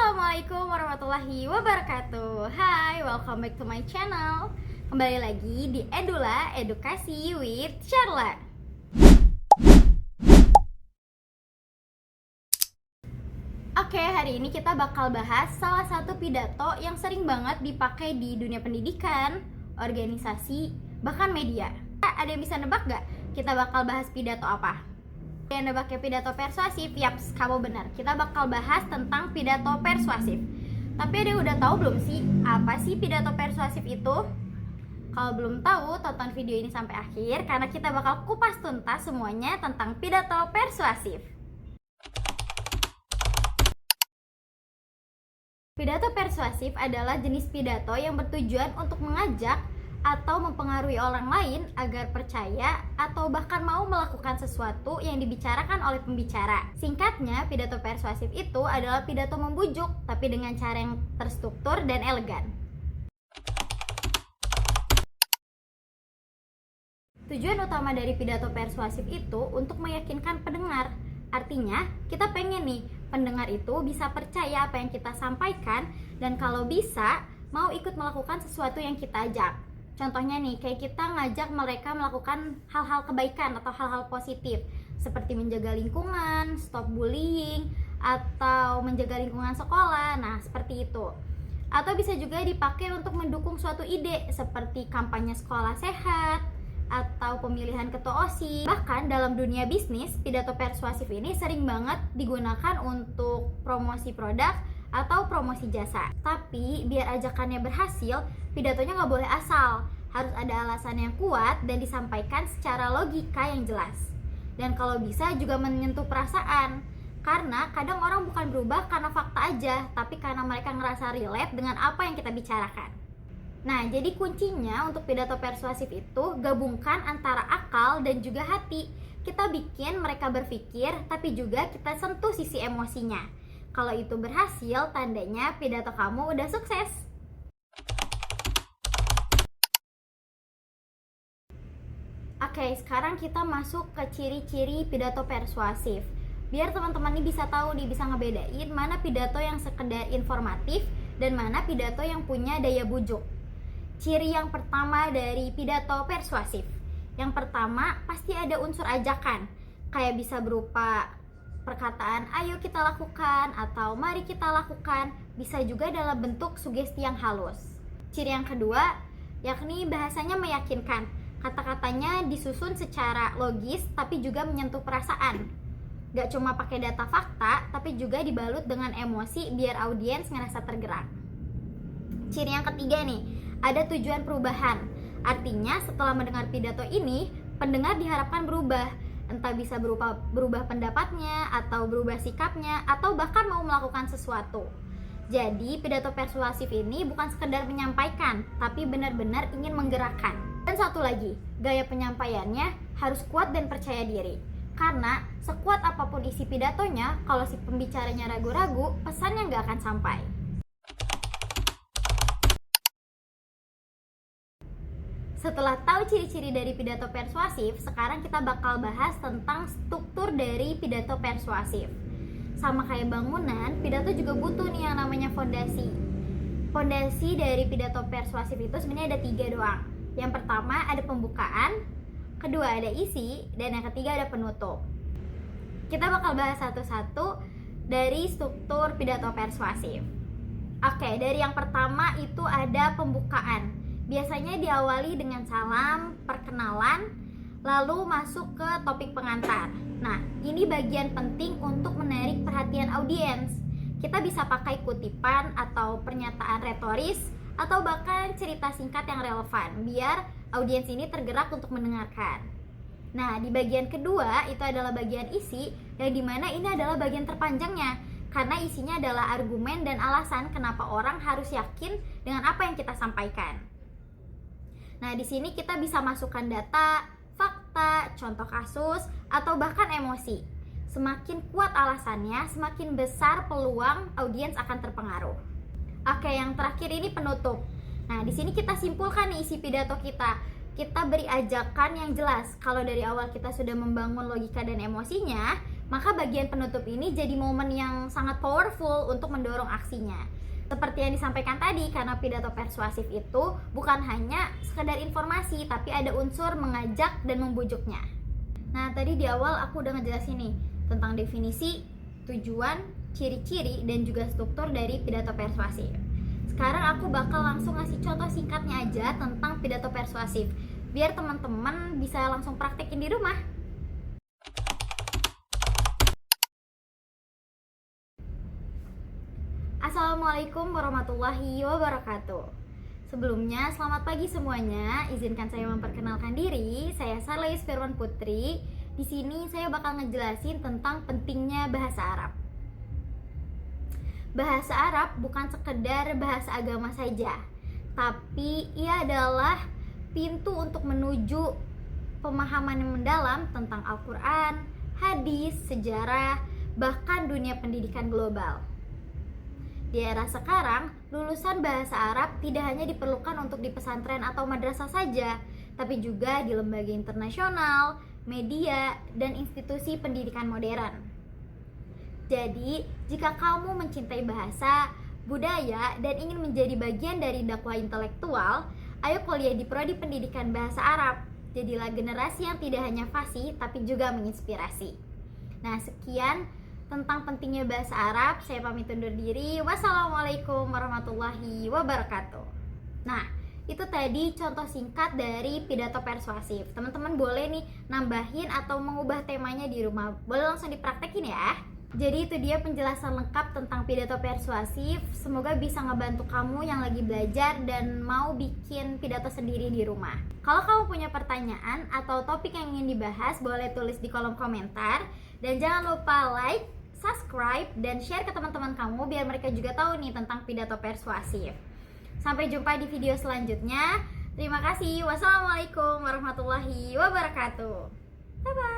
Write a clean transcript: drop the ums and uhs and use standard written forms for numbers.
Assalamualaikum warahmatullahi wabarakatuh. Hai, welcome back to my channel. Kembali lagi di Edula, Edukasi with Charla. Oke, hari ini kita bakal bahas salah satu pidato yang sering banget dipakai di dunia pendidikan, organisasi, bahkan media. Ada yang bisa nebak gak? Kita bakal bahas pidato apa? Yang nebaknya pidato persuasif, yaps, kamu benar. Kita bakal bahas tentang pidato persuasif. Tapi ada yang udah tahu belum sih apa sih pidato persuasif itu? Kalau belum tahu, tonton video ini sampai akhir karena kita bakal kupas tuntas semuanya tentang pidato persuasif. Pidato persuasif adalah jenis pidato yang bertujuan untuk mengajak atau mempengaruhi orang lain agar percaya atau bahkan mau melakukan sesuatu yang dibicarakan oleh pembicara. Singkatnya, pidato persuasif itu adalah pidato membujuk, tapi dengan cara yang terstruktur dan elegan. Tujuan utama dari pidato persuasif itu untuk meyakinkan pendengar. Artinya, kita pengen nih, pendengar itu bisa percaya apa yang kita sampaikan dan kalau bisa, mau ikut melakukan sesuatu yang kita ajak. Contohnya nih, kayak kita ngajak mereka melakukan hal-hal kebaikan atau hal-hal positif seperti menjaga lingkungan, stop bullying, atau menjaga lingkungan sekolah. Nah, seperti itu. Atau bisa juga dipakai untuk mendukung suatu ide seperti kampanye sekolah sehat atau pemilihan ketua OSIS. Bahkan dalam dunia bisnis, pidato persuasif ini sering banget digunakan untuk promosi produk atau promosi jasa. Tapi biar ajakannya berhasil, pidatonya nggak boleh asal, harus ada alasan yang kuat dan disampaikan secara logika yang jelas. Dan kalau bisa juga menyentuh perasaan, karena kadang orang bukan berubah karena fakta aja, tapi karena mereka ngerasa relate dengan apa yang kita bicarakan. Nah, jadi kuncinya untuk pidato persuasif itu gabungkan antara akal dan juga hati. Kita bikin mereka berpikir, tapi juga kita sentuh sisi emosinya. Kalau itu berhasil, tandanya pidato kamu udah sukses. Oke, sekarang kita masuk ke ciri-ciri pidato persuasif. Biar teman-teman ini bisa tahu nih, bisa ngebedain mana pidato yang sekedar informatif dan mana pidato yang punya daya bujuk. Ciri yang pertama dari pidato persuasif. Yang pertama, pasti ada unsur ajakan. Kayak bisa berupa perkataan ayo kita lakukan atau mari kita lakukan, bisa juga dalam bentuk sugesti yang halus. Ciri yang kedua, yakni bahasanya meyakinkan. Kata-katanya disusun secara logis tapi juga menyentuh perasaan. Gak cuma pakai data fakta, tapi juga dibalut dengan emosi biar audiens ngerasa tergerak. Ciri yang ketiga nih, ada tujuan perubahan. Artinya setelah mendengar pidato ini, pendengar diharapkan berubah. Entah bisa berubah pendapatnya, atau berubah sikapnya, atau bahkan mau melakukan sesuatu. Jadi pidato persuasif ini bukan sekedar menyampaikan, tapi benar-benar ingin menggerakkan. Dan satu lagi, gaya penyampaiannya harus kuat dan percaya diri. Karena sekuat apapun isi pidatonya, kalau si pembicaranya ragu-ragu, pesannya nggak akan sampai. Setelah tahu ciri-ciri dari pidato persuasif, sekarang kita bakal bahas tentang struktur dari pidato persuasif. Sama kayak bangunan, pidato juga butuh nih yang namanya fondasi. Fondasi dari pidato persuasif itu sebenarnya ada 3 doang. Yang pertama ada pembukaan, kedua ada isi, dan yang ketiga ada penutup. Kita bakal bahas satu-satu dari struktur pidato persuasif. Oke, dari yang pertama itu ada pembukaan. Biasanya diawali dengan salam, perkenalan, lalu masuk ke topik pengantar. Nah, ini bagian penting untuk menarik perhatian audiens. Kita bisa pakai kutipan atau pernyataan retoris, atau bahkan cerita singkat yang relevan, biar audiens ini tergerak untuk mendengarkan. Nah, di bagian kedua itu adalah bagian isi, yang dimana ini adalah bagian terpanjangnya, karena isinya adalah argumen dan alasan kenapa orang harus yakin dengan apa yang kita sampaikan. Nah, di sini kita bisa masukkan data, fakta, contoh kasus, atau bahkan emosi. Semakin kuat alasannya, semakin besar peluang audiens akan terpengaruh. Oke, yang terakhir ini penutup. Nah, di sini kita simpulkan nih isi pidato kita. Kita beri ajakan yang jelas. Kalau dari awal kita sudah membangun logika dan emosinya, Maka bagian penutup ini jadi momen yang sangat powerful untuk mendorong aksinya. Seperti yang disampaikan tadi, karena pidato persuasif itu bukan hanya sekedar informasi, tapi ada unsur mengajak dan membujuknya. Nah, tadi di awal aku udah ngejelasin nih tentang definisi, tujuan, ciri-ciri, dan juga struktur dari pidato persuasif. Sekarang aku bakal langsung ngasih contoh singkatnya aja tentang pidato persuasif, biar teman-teman bisa langsung praktekin di rumah. Assalamualaikum warahmatullahi wabarakatuh. Sebelumnya, selamat pagi semuanya. Izinkan saya memperkenalkan diri. Saya Sarlais Firman Putri. Di sini saya bakal ngejelasin tentang pentingnya bahasa Arab. Bahasa Arab bukan sekedar bahasa agama saja, tapi ia adalah pintu untuk menuju pemahaman yang mendalam tentang Al-Quran, hadis, sejarah, bahkan dunia pendidikan global. Di era sekarang, lulusan bahasa Arab tidak hanya diperlukan untuk di pesantren atau madrasah saja, tapi juga di lembaga internasional, media, dan institusi pendidikan modern. Jadi, jika kamu mencintai bahasa, budaya, dan ingin menjadi bagian dari dakwah intelektual, ayo kuliah di Prodi Pendidikan Bahasa Arab. Jadilah generasi yang tidak hanya fasih, tapi juga menginspirasi. Nah, sekian tentang pentingnya bahasa Arab. Saya pamit undur diri. Wassalamualaikum warahmatullahi wabarakatuh. Nah, itu tadi contoh singkat dari pidato persuasif. Teman-teman boleh nih nambahin atau mengubah temanya di rumah. Boleh langsung dipraktekin ya. Jadi itu dia penjelasan lengkap tentang pidato persuasif. Semoga bisa ngebantu kamu yang lagi belajar dan mau bikin pidato sendiri di rumah. Kalau kamu punya pertanyaan atau topik yang ingin dibahas, boleh tulis di kolom komentar. Dan jangan lupa like, subscribe, dan share ke teman-teman kamu biar mereka juga tahu nih tentang pidato persuasif. Sampai jumpa di video selanjutnya. Terima kasih. Wassalamualaikum warahmatullahi wabarakatuh. Bye-bye.